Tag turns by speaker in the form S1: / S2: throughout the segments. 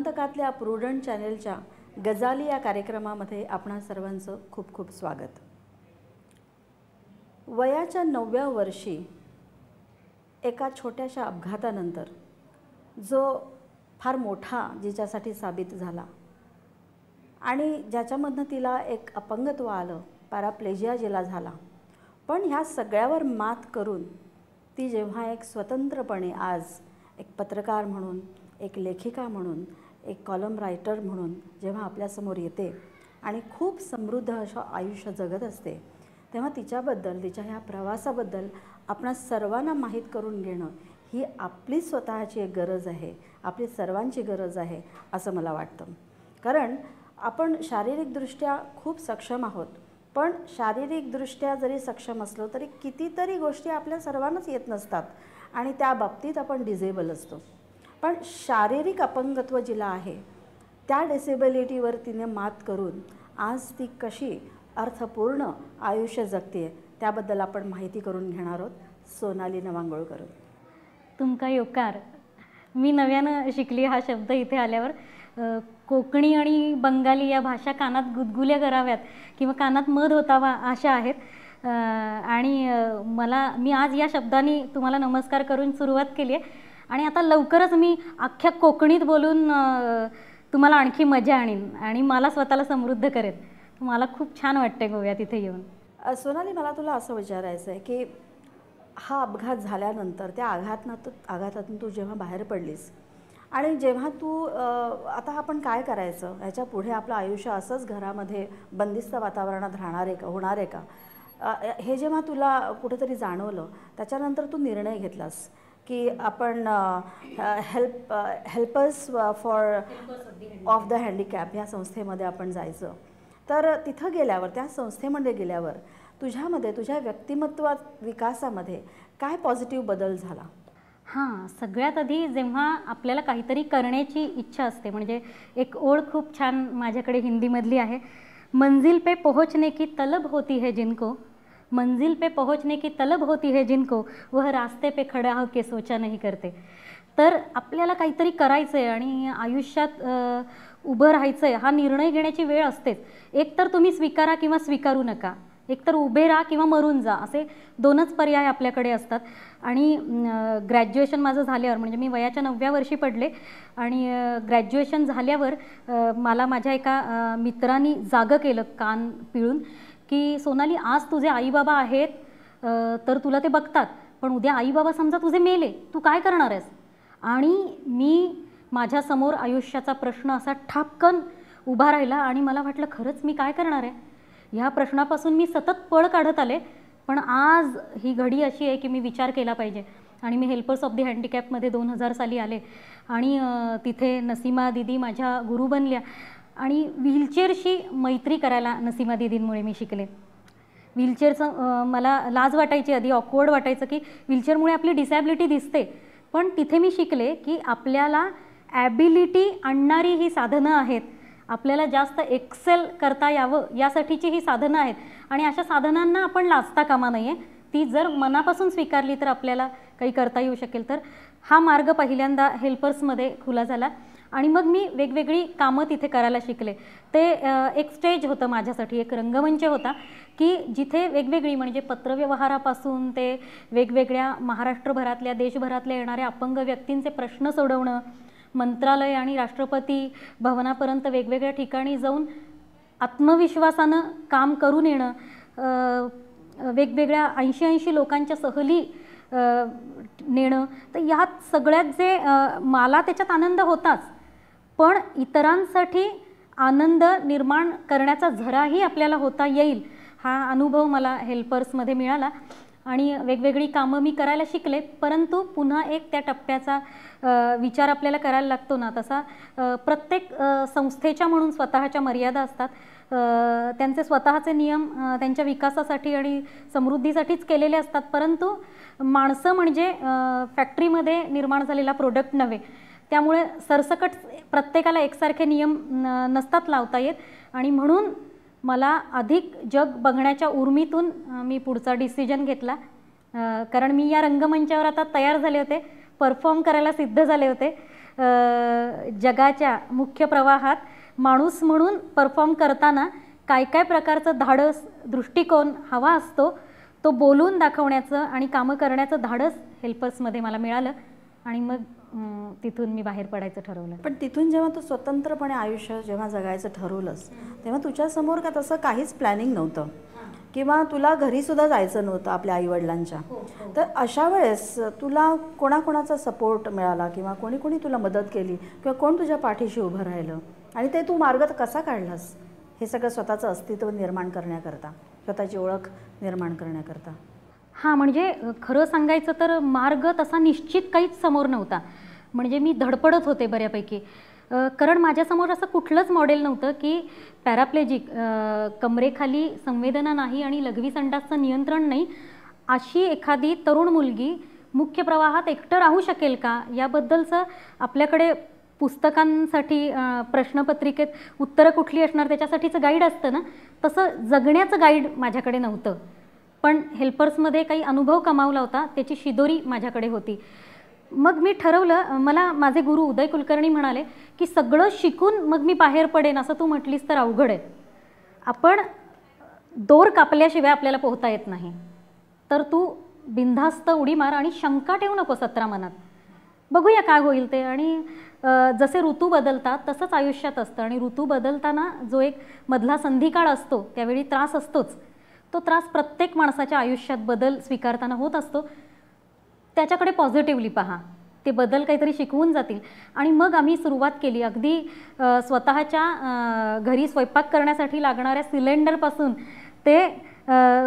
S1: गोमंतकातल्या prudent चॅनलच्या गजाली या कार्यक्रमामध्ये आपणा सर्वांचं खूप खूप स्वागत। वयाच्या 9व्या वर्षी एका छोट्याशा अपघातानंतर जो फार मोठा जिच्यासाठी साबित झाला आणि ज्याच्यामधनं तिला एक अपंगत्व आलं, पॅराप्लेजिया जिला झाला, पण ह्या सगळ्यावर मात करून ती जेव्हा एक स्वतंत्रपणे आज एक पत्रकार म्हणून, एक लेखिका म्हणून, एक कॉलम रायटर म्हणून जेव्हा आपल्यासमोर येते आणि खूप समृद्ध असं आयुष्य जगत असते, तेव्हा तिच्याबद्दल, तिच्या ह्या प्रवासाबद्दल आपणा सर्वांना माहीत करून घेणं ही आपली स्वतःची एक गरज आहे, आपली सर्वांची गरज आहे असं मला वाटतं। कारण आपण शारीरिकदृष्ट्या खूप सक्षम आहोत, पण शारीरिकदृष्ट्या जरी सक्षम असलो तरी कितीतरी गोष्टी आपल्या सर्वांनाच येत नसतात आणि त्या बाबतीत आपण डिसेबल असतो। पण शारीरिक अपंगत्व जिला आहे त्या डिसेबिलिटीवर तिने मात करून आज ती कशी अर्थपूर्ण आयुष्य जगते त्याबद्दल आपण माहिती करून घेणार आहोत सोनाली नवांगोळकर।
S2: तुमका योकार। मी नव्यानं शिकली हा शब्द इथे आल्यावर। कोकणी आणि बंगाली या भाषा कानात गुदगुल्या कराव्यात किंवा कानात मध होतावा अशा आहेत आणि मी आज या शब्दाने तुम्हाला नमस्कार करून सुरुवात केली आहे आणि आता लवकरच मी अख्ख्या कोकणीत बोलून तुम्हाला आणखी मजा आणीन आणि मला स्वतःला समृद्ध करेन। मला खूप छान वाटते गोव्यात इथे येऊन।
S1: सोनाली, मला तुला असं विचारायचं आहे की हा अपघात झाल्यानंतर त्या आघातातून तू जेव्हा बाहेर पडलीस आणि जेव्हा तू आता आपण काय करायचं, ह्याच्या पुढे आपलं आयुष्य असंच घरामध्ये बंदिस्त वातावरणात राहणार आहे का, होणार आहे का, हे जेव्हा तुला कुठेतरी जाणवलं त्याच्यानंतर तू निर्णय घेतलास की आपण हेल्पर्स ऑफ द हँडिकॅप ह्या संस्थेमध्ये आपण जायचं। तर तिथं गेल्यावर, त्या संस्थेमध्ये गेल्यावर तुझ्यामध्ये, तुझ्या व्यक्तिमत्व विकासामध्ये काय पॉझिटिव्ह बदल झाला?
S2: हां, सगळ्यात आधी जेव्हा आपल्याला काहीतरी करण्याची इच्छा असते, म्हणजे एक ओळ खूप छान माझ्याकडे हिंदीमधली आहे, मंजिल पे पहुंचने की तलब होती है जिनको, मंजिल पे पहुंचने की तलब होती है जिनको, वह रास्ते पे खड़ा हो के सोचा नहीं करते। तर आपल्याला काहीतरी करायचं आहे आणि आयुष्यात उभं राहायचं आहे, हा निर्णय घेण्याची वेळ असतेच। एक तर तुम्ही स्वीकारा किंवा स्वीकारू नका, एक तर उभे राहा किंवा मरून जा, असे दोनच पर्याय आपल्याकडे असतात। आणि ग्रॅज्युएशन माझं झाल्यावर, म्हणजे मी वयाच्या 9व्या वर्षी पडले आणि ग्रॅज्युएशन झाल्यावर मला माझ्या एका मित्रांनी जागं केलं कान पिळून की सोनाली, आज तुझे आईबाबा आहेत तर तुला ते बघतात, पण उद्या आईबाबा समजा तुझे मेले, तू काय करणार आहेस? आणि मी माझ्यासमोर आयुष्याचा प्रश्न असा ठापकन उभा राहिला आणि मला वाटलं खरंच मी काय करणार आहे? ह्या प्रश्नापासून मी सतत पळ काढत आले, पण आज ही घडी अशी आहे की मी विचार केला पाहिजे आणि मी हेल्पर्स ऑफ द हँडिकॅपमध्ये 2000 साली आले आणि तिथे नसीमा दीदी माझ्या गुरु बनल्या आणि व्हीलचेअरशी मैत्री करायला नसीमा दीदींमुळे मी शिकले। व्हीलचेअरचं मला लाज वाटायची, आधी ऑकवर्ड वाटायचं की व्हीलचेअरमुळे आपली डिसॅबिलिटी दिसते, पण तिथे मी शिकले की आपल्याला ॲबिलिटी आणणारी ही साधनं आहेत, आपल्याला जास्त एक्सेल करता यावं यासाठीची ही साधनं आहेत आणि अशा साधनांना आपण लाजता कामा नये। ती जर मनापासून स्वीकारली तर आपल्याला काही करता येऊ शकेल। तर हा मार्ग पहिल्यांदा हेल्पर्समध्ये खुला झाला आणि मग मी वेगवेगळी कामं तिथे करायला शिकले। ते एक स्टेज होतं माझ्यासाठी, एक रंगमंच होता की जिथे वेगवेगळी, म्हणजे पत्रव्यवहारापासून ते वेगवेगळ्या महाराष्ट्रभरातल्या, देशभरातल्या येणाऱ्या अपंग व्यक्तींचे प्रश्न सोडवणं, मंत्रालय आणि राष्ट्रपती भवनापर्यंत वेगवेगळ्या ठिकाणी जाऊन आत्मविश्वासानं काम करून येणं, वेगवेगळ्या 80 लोकांच्या सहली नेणं, तर यात सगळ्यात जे मला त्याच्यात आनंद होताच, पण इतरांसाठी आनंद निर्माण करण्याचा झराही आपल्याला होता येईल हा अनुभव मला हेल्पर्समध्ये मिळाला आणि वेगवेगळी कामं मी करायला शिकले। परंतु पुन्हा एक त्या टप्प्याचा विचार आपल्याला करायला लागतो ना, तसा प्रत्येक संस्थेच्या म्हणून स्वतःच्या मर्यादा असतात, त्यांचे स्वतःचे नियम त्यांच्या विकासासाठी आणि समृद्धीसाठीच केलेले असतात। परंतु माणसं म्हणजे फॅक्टरीमध्ये निर्माण झालेला प्रोडक्ट नव्हे, त्यामुळे सरसकट प्रत्येकाला एकसारखे नियम नसतात लावता येत आणि म्हणून मला अधिक जग बघण्याच्या उर्मीतून मी पुढचा डिसिजन घेतला। कारण मी या रंगमंचावर आता तयार झाले होते, परफॉर्म करायला सिद्ध झाले होते जगाच्या मुख्य प्रवाहात माणूस म्हणून परफॉर्म करताना काय काय प्रकारचं धाडस, दृष्टिकोन हवा असतो तो बोलून दाखवण्याचं आणि कामं करण्याचं धाडस हेल्पर्समध्ये मला मिळालं आणि मग तिथून मी बाहेर पडायचं ठरवलं.
S1: पण तिथून जेव्हा तू स्वतंत्रपणे आयुष्य जेव्हा जगायचं ठरवलंस तेव्हा तुझ्यासमोर का तसं काहीच प्लॅनिंग नव्हतं किंवा तुला घरीसुद्धा जायचं नव्हतं आपल्या आईवडिलांच्या. तर अशा वेळेस तुला कोणाकोणाचा सपोर्ट मिळाला किंवा कोणी कोणी तुला मदत केली किंवा कोण तुझ्या पाठीशी उभं राहिलं आणि ते तू मार्ग कसा काढलास हे सगळं स्वतःचं अस्तित्व निर्माण करण्याकरता, स्वतःची ओळख निर्माण करण्याकरता?
S2: हां, म्हणजे खरं सांगायचं तर मार्ग तसा निश्चित काहीच समोर नव्हता. म्हणजे मी धडपडत होते बऱ्यापैकी, कारण माझ्यासमोर असं कुठलंच मॉडेल नव्हतं की पॅराप्लेजिक, कमरेखाली संवेदना नाही आणि लघवी संडासचं नियंत्रण नाही अशी एखादी तरुण मुलगी मुख्य प्रवाहात एकटं राहू शकेल का याबद्दलचं आपल्याकडे पुस्तकांसाठी प्रश्नपत्रिकेत उत्तरं कुठली असणार त्याच्यासाठीचं गाईड असतं ना, तसं जगण्याचं गाईड माझ्याकडे नव्हतं. पण हेल्पर्समध्ये काही अनुभव कमावला होता त्याची शिदोरी माझ्याकडे होती. मग मी ठरवलं, मला माझे गुरु उदय कुलकर्णी म्हणाले की सगळं शिकून मग मी बाहेर पडेन असं तू म्हटलीस तर अवघड आहे. आपण दोर कापल्याशिवाय आपल्याला पोहता येत नाही. तर तू बिनधास्त उडी मार आणि शंका ठेवू नको सत्रा मनात, बघूया काय होईल ते. आणि जसे ऋतू बदलतात तसंच आयुष्यात असतं आणि ऋतू बदलताना जो एक मधला संधिकाळ असतो त्यावेळी त्रास असतोच. तो त्रास प्रत्येक माणसाच्या आयुष्यात बदल स्वीकारताना होत असतो. त्याच्याकडे पॉझिटिव्हली पहा, ते बदल काहीतरी शिकवून जातील. आणि मग आम्ही सुरुवात केली अगदी स्वतःच्या घरी स्वयंपाक करण्यासाठी लागणाऱ्या सिलेंडरपासून ते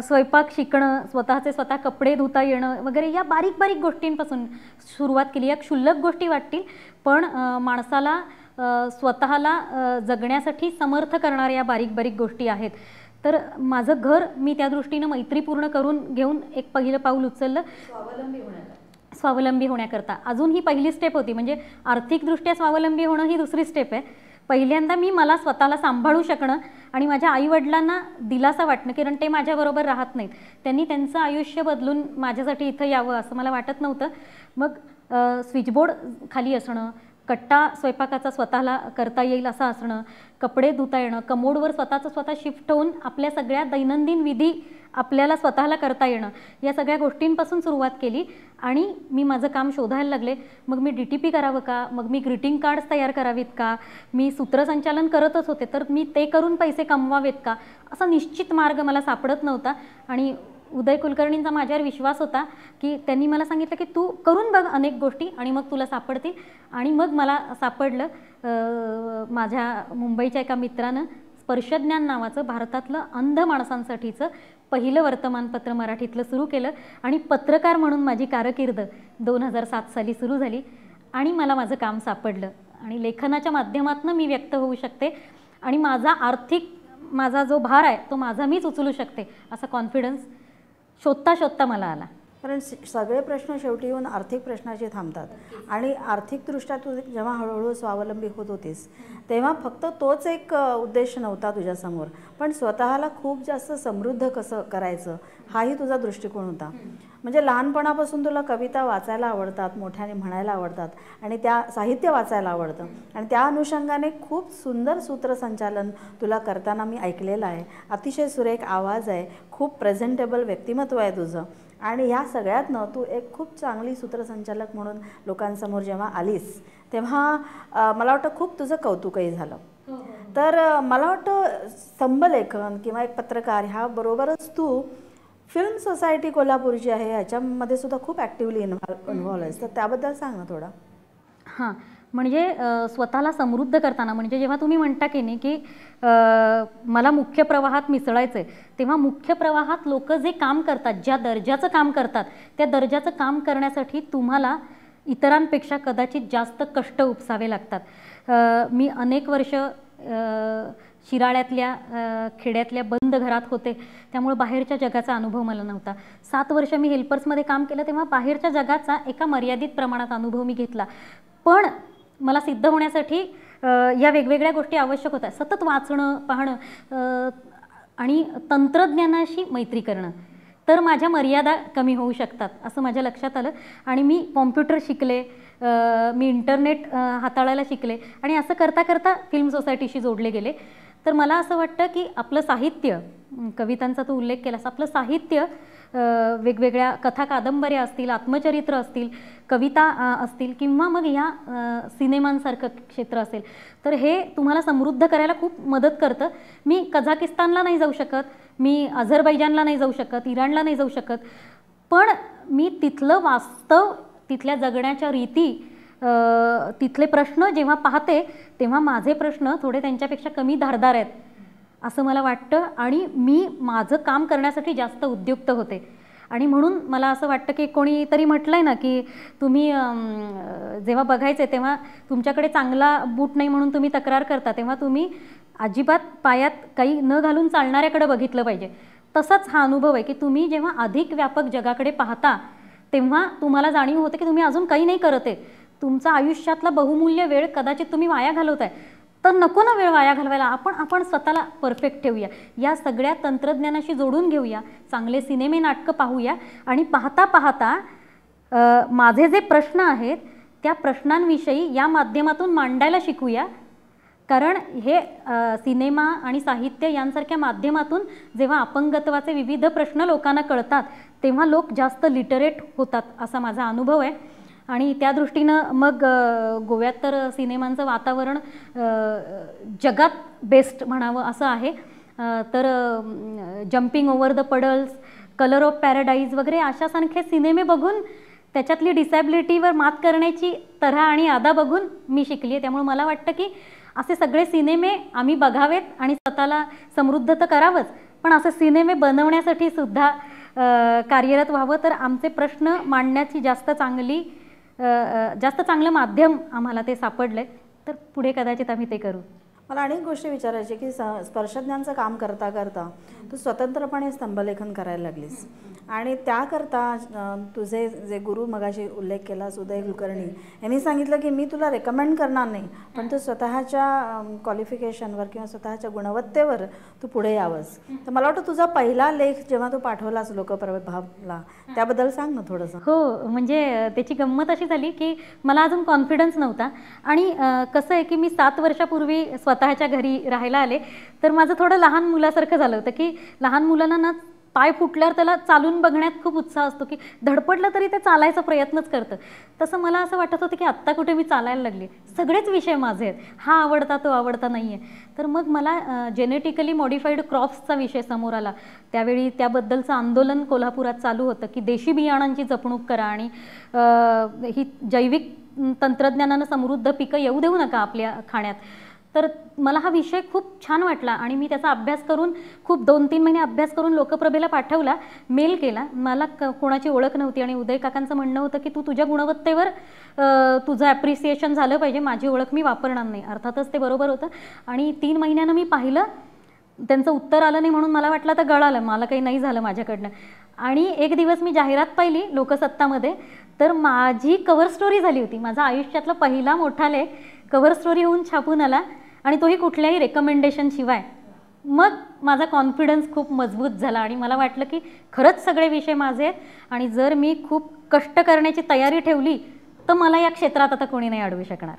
S2: स्वयंपाक शिकणं, स्वतःचे स्वतः कपडे धुता येणं वगैरे या बारीक बारीक गोष्टींपासून सुरुवात केली. या क्षुल्लक गोष्टी वाटतील पण माणसाला स्वतःला जगण्यासाठी समर्थ करणाऱ्या या बारीक बारीक गोष्टी आहेत. तर माझं घर मी त्या दृष्टीनं मैत्रीपूर्ण करून घेऊन एक पहिलं पाऊल उचललं स्वावलंबी होण्याकरता. अजून ही पहिली स्टेप होती, म्हणजे आर्थिकदृष्ट्या स्वावलंबी होणं ही दुसरी स्टेप आहे. पहिल्यांदा मी मला स्वतःला सांभाळू शकणं आणि माझ्या आईवडिलांना दिलासा वाटणं, कारण ते माझ्याबरोबर राहत नाहीत, त्यांनी त्यांचं आयुष्य बदलून माझ्यासाठी इथं यावं असं मला वाटत नव्हतं. मग स्विचबोर्ड खाली असणं, कट्टा स्वयंपाकाचा स्वतःला करता येईल असं असणं, कपडे धुता येणं, कमोडवर स्वतःचं स्वतः शिफ्ट होऊन आपल्या सगळ्या दैनंदिन विधी आपल्याला स्वतःला करता येणं, या सगळ्या गोष्टींपासून सुरुवात केली. आणि मी माझं काम शोधायला लागले. मग मी DTP करावं का, मग मी ग्रीटिंग कार्ड्स तयार करावीत का, मी सूत्रसंचालन करतच होते तर मी ते करून पैसे कमवावेत का, असा निश्चित मार्ग मला सापडत नव्हता. आणि उदय कुलकर्णींचा माझ्यावर विश्वास होता की त्यांनी मला सांगितलं की तू करून बघ अनेक गोष्टी आणि मग तुला सापडतील. आणि मग मला सापडलं. माझ्या मुंबईच्या एका मित्रानं स्पर्शज्ञान नावाचं भारतातलं अंध माणसांसाठीचं पहिलं वर्तमानपत्र मराठीतलं सुरू केलं आणि पत्रकार म्हणून माझी कारकीर्द 2007 साली सुरू झाली आणि मला माझं काम सापडलं. आणि लेखनाच्या माध्यमातून मी व्यक्त होऊ शकते आणि माझा जो भार आहे तो माझा मीच उचलू शकते असा कॉन्फिडन्स शोधता शोधता मला आला.
S1: कारण सगळे प्रश्न शेवटी येऊन आर्थिक प्रश्नाशी थांबतात. आणि आर्थिकदृष्ट्या तू जेव्हा हळूहळू स्वावलंबी होत होतीस तेव्हा फक्त तोच एक उद्देश नव्हता तुझ्यासमोर, पण स्वतःला खूप जास्त समृद्ध कसं करायचं हाही तुझा दृष्टिकोन होता. म्हणजे लहानपणापासून तुला कविता वाचायला आवडतात, मोठ्याने म्हणायला आवडतात आणि त्या साहित्य वाचायला आवडतं आणि त्या अनुषंगाने खूप सुंदर सूत्रसंचालन तुला करताना मी ऐकलेलं आहे. अतिशय सुरेख आवाज आहे, खूप प्रेझेंटेबल व्यक्तिमत्व आहे तुझं आणि ह्या सगळ्यातनं तू एक खूप चांगली सूत्रसंचालक म्हणून लोकांसमोर जेव्हा आलीस तेव्हा मला वाटतं खूप तुझं कौतुकही झालं. तर मला वाटतं स्तंभलेखन किंवा एक पत्रकार ह्याबरोबरच तू फिल्म सोसायटी कोल्हापूर जी आहे ह्याच्यामध्ये सुद्धा खूप ॲक्टिव्हली इन्व्हॉल्व आहेस, तर त्याबद्दल सांग ना थोडं.
S2: हां, म्हणजे स्वतःला समृद्ध करताना, म्हणजे जेव्हा तुम्ही म्हणता की नाही की मला मुख्य प्रवाहात मिसळायचं आहे, तेव्हा मुख्य प्रवाहात लोक जे काम करतात, ज्या दर्जाचं काम करतात, त्या दर्जाचं काम करण्यासाठी तुम्हाला इतरांपेक्षा कदाचित जास्त कष्ट उपसावे लागतात. मी अनेक वर्ष शिराळ्यातल्या खेड्यातल्या बंद घरात होते, त्यामुळे बाहेरच्या जगाचा अनुभव मला नव्हता. 7 वर्ष मी हेल्पर्समध्ये काम केलं तेव्हा बाहेरच्या जगाचा एका मर्यादित प्रमाणात अनुभव मी घेतला. पण मला सिद्ध होण्यासाठी या वेगवेगळ्या गोष्टी आवश्यक होत्या. सतत वाचणं, पाहणं आणि तंत्रज्ञानाशी मैत्री करणं. तर माझ्या मर्यादा कमी होऊ शकतात असं माझ्या लक्षात आलं. आणि मी कॉम्प्युटर शिकले, मी इंटरनेट हाताळायला शिकले आणि असं करता करता फिल्म सोसायटीशी जोडले गेले. तर मला असं वाटतं की आपलं साहित्य, कवितांचा तो उल्लेख केलास, आपलं साहित्य वेगवेगळ्या कथा कादंबऱ्या असतील, आत्मचरित्र असतील, कविता असतील किंवा मग ह्या सिनेमांसारखं क्षेत्र असेल, तर हे तुम्हाला समृद्ध करायला खूप मदत करतं. मी कझाकिस्तानला नाही जाऊ शकत, मी अझरबैजानला नाही जाऊ शकत, इराणला नाही जाऊ शकत, पण मी तिथलं वास्तव, तिथल्या जगण्याच्या रीती, तिथले प्रश्न जेव्हा पाहते तेव्हा माझे प्रश्न थोडे त्यांच्यापेक्षा कमी धारदार आहेत असं मला वाटतं आणि मी माझं काम करण्यासाठी जास्त उद्युक्त होते. आणि म्हणून मला असं वाटतं की कोणीतरी म्हटलं आहे ना की तुम्ही जेव्हा बघायचे तेव्हा तुमच्याकडे चांगला बूट नाही म्हणून तुम्ही तक्रार करता, तेव्हा तुम्ही अजिबात पायात काही न घालून चालणाऱ्याकडे बघितलं पाहिजे. तसाच हा अनुभव आहे की तुम्ही जेव्हा अधिक व्यापक जगाकडे पाहता तेव्हा तुम्हाला जाणीव होते की तुम्ही अजून काही नाही करत आहे, तुमचा आयुष्यातला बहुमूल्य वेळ कदाचित तुम्ही वाया घालवताय. तर नको ना वेळ वाया घालवायला, आपण स्वतःला परफेक्ट ठेवूया, या सगळ्या तंत्रज्ञानाशी जोडून घेऊया, चांगले सिनेमे नाटकं पाहूया आणि पाहता पाहता माझे जे प्रश्न आहेत त्या प्रश्नांविषयी या माध्यमातून मांडायला शिकूया. कारण हे सिनेमा आणि साहित्य यांसारख्या माध्यमातून जेव्हा अपंगत्वाचे विविध प्रश्न लोकांना कळतात तेव्हा लोक जास्त लिटरेट होतात असा माझा अनुभव आहे. आणि त्या दृष्टीनं मग गोव्यात तर सिनेमांचं वातावरण जगात बेस्ट म्हणावं असं आहे. तर jumping over the puddles, colour of paradise वगैरे अशासारखे सिनेमे बघून त्याच्यातली डिसॅबिलिटीवर मात करण्याची तऱ्हा आणि अदा बघून मी शिकली आहे. त्यामुळे मला वाटतं की असे सगळे सिनेमे आम्ही बघावेत आणि स्वतःला समृद्ध तर करावंच, पण असे सिनेमे बनवण्यासाठी सुद्धा कार्यरत व्हावं, तर आमचे प्रश्न मांडण्याची जास्त चांगलं माध्यम आम्हाला ते सापडलंय. तर पुढे कदाचित आम्ही ते करू.
S1: मला अनेक गोष्टी विचारायची की स्पर्शज्ञांचं काम करता करता तू स्वतंत्रपणे स्तंभलेखन करायला लागलीस आणि त्याकरता तुझे जे गुरु मगाशी उल्लेख केला उदय कुलकर्णी यांनी सांगितलं की मी तुला रेकमेंड करणार नाही, पण तू स्वतःच्या क्वालिफिकेशनवर किंवा स्वतःच्या गुणवत्तेवर तू पुढे यावंस. तर मला वाटतं तुझा पहिला लेख जेव्हा तू पाठवलास लोकप्रभाला त्याबद्दल सांग ना थोडंसं.
S2: हो, म्हणजे त्याची गंमत अशी झाली की मला अजून कॉन्फिडन्स नव्हता आणि कसं आहे की मी 7 वर्षापूर्वी स्वतःच्या घरी राहायला आले, तर माझं थोडं लहान मुलासारखं झालं होतं की लहान मुलांना ना पाय फुटल्यावर त्याला चालून बघण्यात खूप उत्साह असतो की धडपडलं तरी ते चालायचा प्रयत्नच करतं. तसं मला असं वाटत होतं की आत्ता कुठे मी चालायला लागले, सगळेच विषय माझे आहेत, हा आवडता तो आवडता नाही आहे. तर मग मला जेनेटिकली मॉडिफाईड क्रॉप्सचा विषय समोर आला. त्यावेळी त्याबद्दलचं आंदोलन कोल्हापुरात चालू होतं की देशी बियाणांची जपणूक करा आणि ही जैविक तंत्रज्ञानानं समृद्ध पिकं येऊ देऊ नका आपल्या खाण्यात. तर मला हा विषय खूप छान वाटला आणि मी त्याचा अभ्यास करून खूप 2-3 महिने अभ्यास करून लोकप्रभेला पाठवला, मेल केला. मला कोणाची ओळख नव्हती आणि उदय काकांचं म्हणणं होतं की तू तुझ्या गुणवत्तेवर तुझं ॲप्रिसिएशन झालं पाहिजे, माझी ओळख मी वापरणार नाही. अर्थातच ते बरोबर होतं आणि 3 महिन्यानं मी पाहिलं, त्यांचं उत्तर आलं नाही म्हणून मला वाटलं तर गळालं, मला काही नाही झालं माझ्याकडनं. आणि एक दिवस मी जाहिरात पाहिली लोकसत्तामध्ये, तर माझी कव्हर स्टोरी झाली होती. माझा आयुष्यातला पहिला मोठा लेख कव्हर स्टोरी होऊन छापून आला आणि तोही कुठल्याही रेकमेंडेशन शिवाय. मग माझा कॉन्फिडन्स खूप मजबूत झाला आणि मला वाटलं की खरंच सगळे विषय माझे आहेत आणि जर मी खूप कष्ट करण्याची तयारी ठेवली तर मला या क्षेत्रात आता कोणी नाही अडवू शकणार.